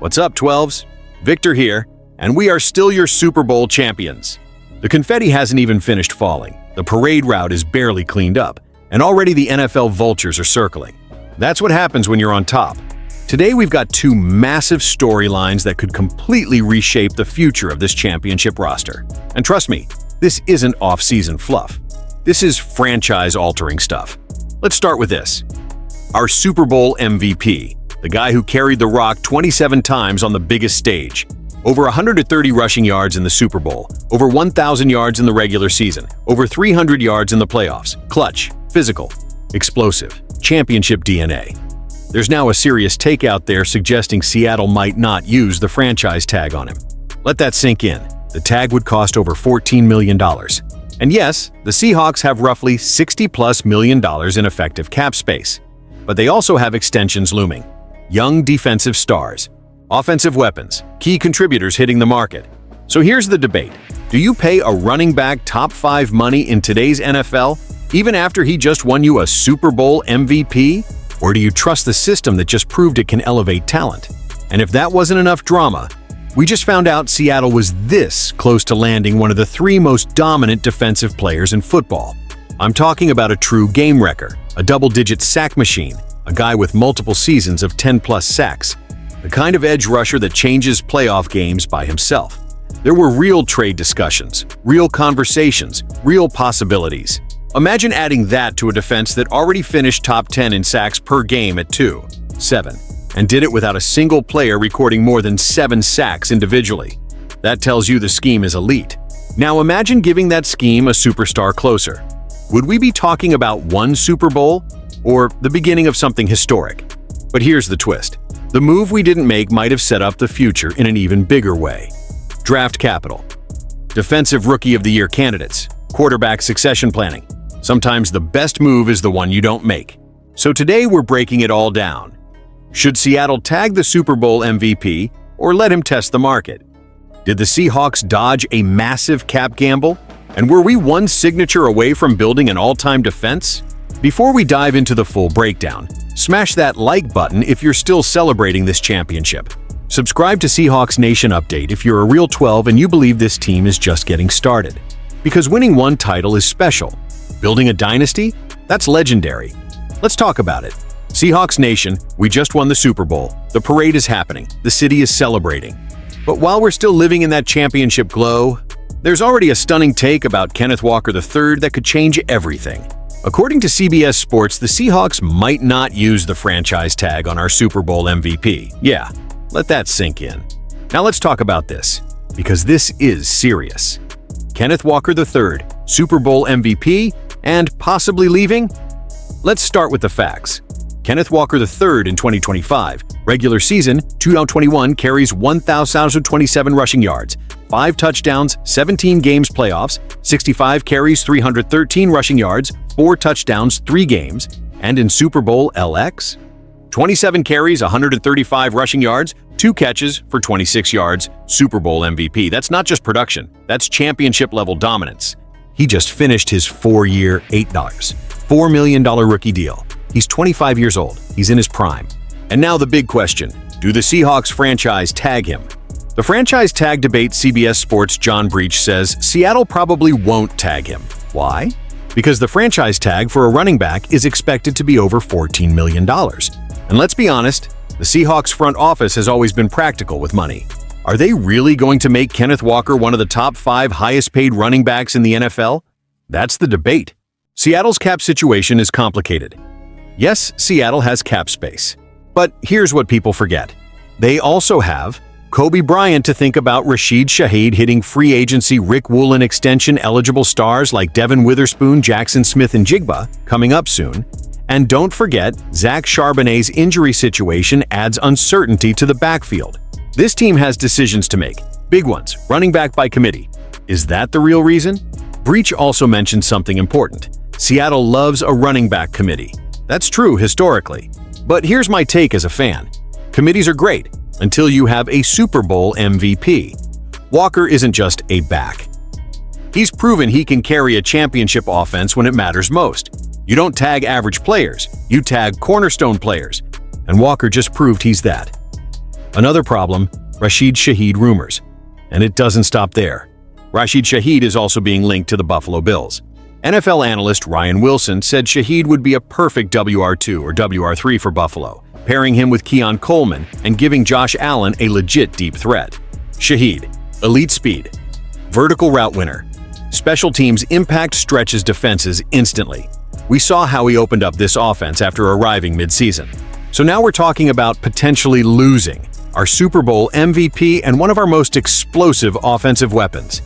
What's up, 12s? Victor here, and we are still your Super Bowl champions. The confetti hasn't even finished falling, the parade route is barely cleaned up, and already the NFL vultures are circling. That's what happens when you're on top. Today we've got two massive storylines that could completely reshape the future of this championship roster. And trust me, this isn't off-season fluff. This is franchise-altering stuff. Let's start with this. Our Super Bowl MVP, the guy who carried the rock 27 times on the biggest stage. Over 130 rushing yards in the Super Bowl, over 1,000 yards in the regular season, over 300 yards in the playoffs. Clutch, physical, explosive, championship DNA. There's now a serious take out there suggesting Seattle might not use the franchise tag on him. Let that sink in. The tag would cost over $14 million. And yes, the Seahawks have roughly $60+ million in effective cap space. But they also have extensions looming. Young defensive stars, offensive weapons, key contributors hitting the market. So here's the debate. Do you pay a running back top 5 money in today's NFL, even after he just won you a Super Bowl MVP? Or do you trust the system that just proved it can elevate talent? And if that wasn't enough drama, we just found out Seattle was this close to landing one of the 3 most dominant defensive players in football. I'm talking about a true game wrecker, a double-digit sack machine, a guy with multiple seasons of 10+ sacks, the kind of edge rusher that changes playoff games by himself. There were real trade discussions, real conversations, real possibilities. Imagine adding that to a defense that already finished top 10 in sacks per game at 2.7, and did it without a single player recording more than 7 sacks individually. That tells you the scheme is elite. Now imagine giving that scheme a superstar closer. Would we be talking about one Super Bowl, or the beginning of something historic? But here's the twist. The move we didn't make might have set up the future in an even bigger way. Draft capital, defensive rookie of the year candidates, quarterback succession planning. Sometimes the best move is the one you don't make. So today we're breaking it all down. Should Seattle tag the Super Bowl MVP or let him test the market? Did the Seahawks dodge a massive cap gamble? And were we one signature away from building an all-time defense? Before we dive into the full breakdown, smash that like button if you're still celebrating this championship. Subscribe to Seahawks Nation Update if you're a real 12 and you believe this team is just getting started. Because winning one title is special. Building a dynasty? That's legendary. Let's talk about it. Seahawks Nation, we just won the Super Bowl. The parade is happening. The city is celebrating. But while we're still living in that championship glow, there's already a stunning take about Kenneth Walker III that could change everything. According to CBS Sports, the Seahawks might not use the franchise tag on our Super Bowl MVP. Yeah, let that sink in. Now let's talk about this, because this is serious. Kenneth Walker III, Super Bowl MVP, and possibly leaving? Let's start with the facts. Kenneth Walker III in 2025, regular season, 2021 carries 1,027 rushing yards, 5 touchdowns, 17 games playoffs, 65 carries, 313 rushing yards, 4 touchdowns, 3 games, and in Super Bowl LX, 27 carries, 135 rushing yards, 2 catches for 26 yards, Super Bowl MVP. That's not just production, that's championship-level dominance. He just finished his 4-year, $4 million rookie deal. He's 25 years old. He's in his prime. And now the big question, do the Seahawks franchise tag him? The franchise tag debate CBS Sports' John Breach says Seattle probably won't tag him. Why? Because the franchise tag for a running back is expected to be over $14 million. And let's be honest, the Seahawks front office has always been practical with money. Are they really going to make Kenneth Walker one of the top 5 highest-paid running backs in the NFL? That's the debate. Seattle's cap situation is complicated. Yes, Seattle has cap space. But here's what people forget. They also have Kobe Bryant to think about, Rashid Shaheed hitting free agency, Rick Woolen extension-eligible stars like Devin Witherspoon, Jackson Smith-Njigba coming up soon. And don't forget, Zach Charbonnet's injury situation adds uncertainty to the backfield. This team has decisions to make. Big ones, running back by committee. Is that the real reason? Breach also mentioned something important. Seattle loves a running back committee. That's true historically. But here's my take as a fan. Committees are great until you have a Super Bowl MVP. Walker isn't just a back. He's proven he can carry a championship offense when it matters most. You don't tag average players, you tag cornerstone players. And Walker just proved he's that. Another problem, Rashid Shaheed rumors. And it doesn't stop there. Rashid Shaheed is also being linked to the Buffalo Bills. NFL analyst Ryan Wilson said Shaheed would be a perfect WR2 or WR3 for Buffalo, pairing him with Keon Coleman and giving Josh Allen a legit deep threat. Shaheed, elite speed, vertical route winner, special teams impact stretches defenses instantly. We saw how he opened up this offense after arriving mid-season. So now we're talking about potentially losing our Super Bowl MVP and one of our most explosive offensive weapons.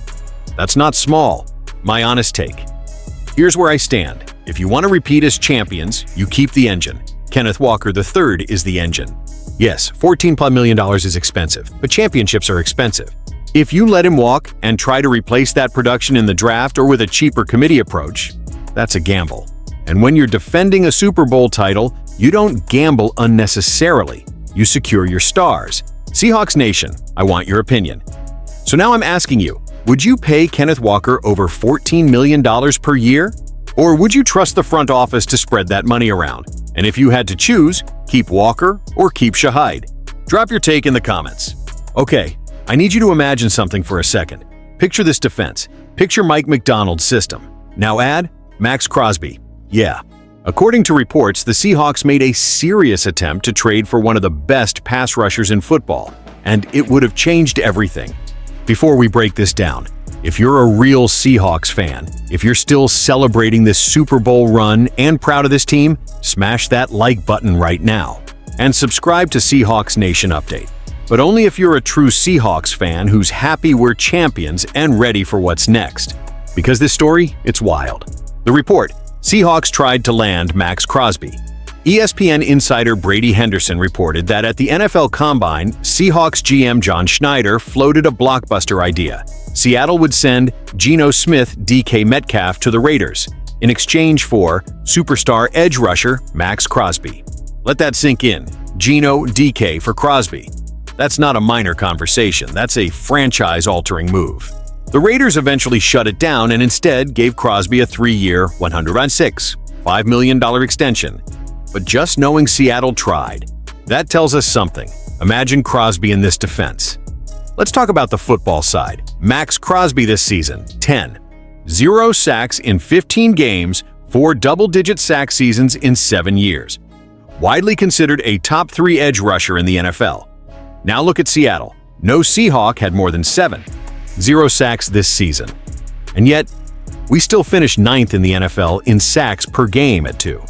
That's not small, my honest take. Here's where I stand. If you want to repeat as champions, you keep the engine. Kenneth Walker III is the engine. Yes, $14+ million is expensive, but championships are expensive. If you let him walk and try to replace that production in the draft or with a cheaper committee approach, that's a gamble. And when you're defending a Super Bowl title, you don't gamble unnecessarily. You secure your stars. Seahawks Nation, I want your opinion. So now I'm asking you, would you pay Kenneth Walker over $14 million per year? Or would you trust the front office to spread that money around? And if you had to choose, keep Walker or keep Shaheed? Drop your take in the comments. Okay, I need you to imagine something for a second. Picture this defense. Picture Mike Macdonald's system. Now add Maxx Crosby. Yeah. According to reports, the Seahawks made a serious attempt to trade for one of the best pass rushers in football, and it would have changed everything. Before we break this down, if you're a real Seahawks fan, if you're still celebrating this Super Bowl run and proud of this team, smash that like button right now. And subscribe to Seahawks Nation Update. But only if you're a true Seahawks fan who's happy we're champions and ready for what's next. Because this story, it's wild. The report: Seahawks tried to land Maxx Crosby. ESPN insider Brady Henderson reported that at the NFL Combine, Seahawks GM John Schneider floated a blockbuster idea. Seattle would send Geno Smith DK Metcalf to the Raiders in exchange for superstar edge rusher Maxx Crosby. Let that sink in. Geno DK for Crosby. That's not a minor conversation, that's a franchise-altering move. The Raiders eventually shut it down and instead gave Crosby a 3-year, $106.5 million extension. But just knowing Seattle tried, that tells us something. Imagine Crosby in this defense. Let's talk about the football side. Maxx Crosby this season, 10. 0 sacks in 15 games, 4 double-digit sack seasons in 7 years. Widely considered a top 3 edge rusher in the NFL. Now look at Seattle. No Seahawk had more than 7. 0 sacks this season. And yet, we still finished 9th in the NFL in sacks per game at 2.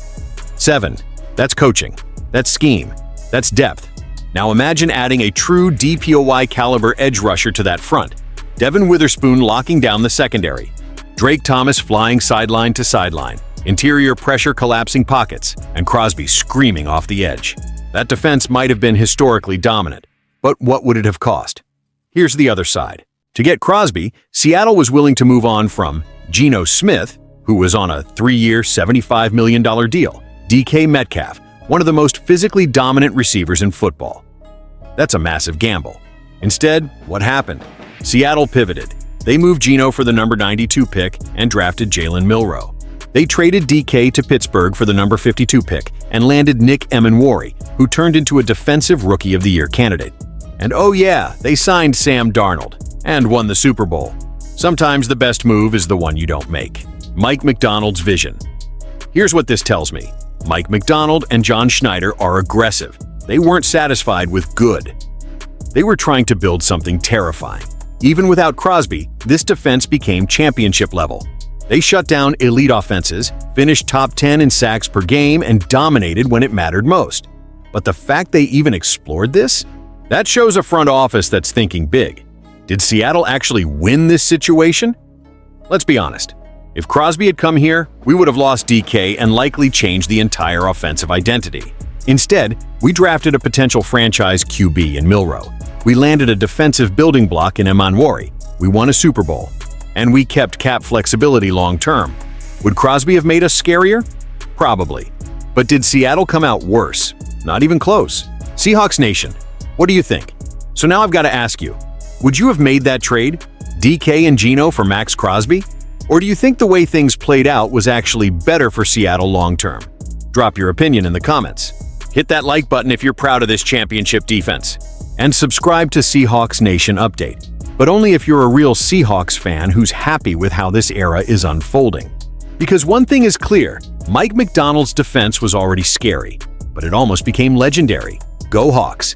7. That's coaching. That's scheme. That's depth. Now imagine adding a true DPOY caliber edge rusher to that front. Devin Witherspoon locking down the secondary. Drake Thomas flying sideline to sideline. Interior pressure collapsing pockets. And Crosby screaming off the edge. That defense might have been historically dominant. But what would it have cost? Here's the other side. To get Crosby, Seattle was willing to move on from Geno Smith, who was on a 3-year, $75 million deal, DK Metcalf, one of the most physically dominant receivers in football. That's a massive gamble. Instead, what happened? Seattle pivoted. They moved Geno for the number 92 pick and drafted Jalen Milroe. They traded DK to Pittsburgh for the number 52 pick and landed Nick Emenwari, who turned into a Defensive Rookie of the Year candidate. And oh yeah, they signed Sam Darnold and won the Super Bowl. Sometimes the best move is the one you don't make. Mike Macdonald's vision. Here's what this tells me. Mike Macdonald and John Schneider are aggressive. They weren't satisfied with good. They were trying to build something terrifying. Even without Crosby, this defense became championship level. They shut down elite offenses, finished top 10 in sacks per game, and dominated when it mattered most. But the fact they even explored this? That shows a front office that's thinking big. Did Seattle actually win this situation? Let's be honest. If Crosby had come here, we would have lost DK and likely changed the entire offensive identity. Instead, we drafted a potential franchise QB in Milroe. We landed a defensive building block in Emenwari. We won a Super Bowl. And we kept cap flexibility long term. Would Crosby have made us scarier? Probably. But did Seattle come out worse? Not even close. Seahawks Nation, what do you think? So now I've got to ask you, would you have made that trade? DK and Geno for Maxx Crosby? Or do you think the way things played out was actually better for Seattle long term? Drop your opinion in the comments. Hit that like button if you're proud of this championship defense. And subscribe to Seahawks Nation Update, but only if you're a real Seahawks fan who's happy with how this era is unfolding. Because one thing is clear, Mike Macdonald's defense was already scary, but it almost became legendary. Go Hawks!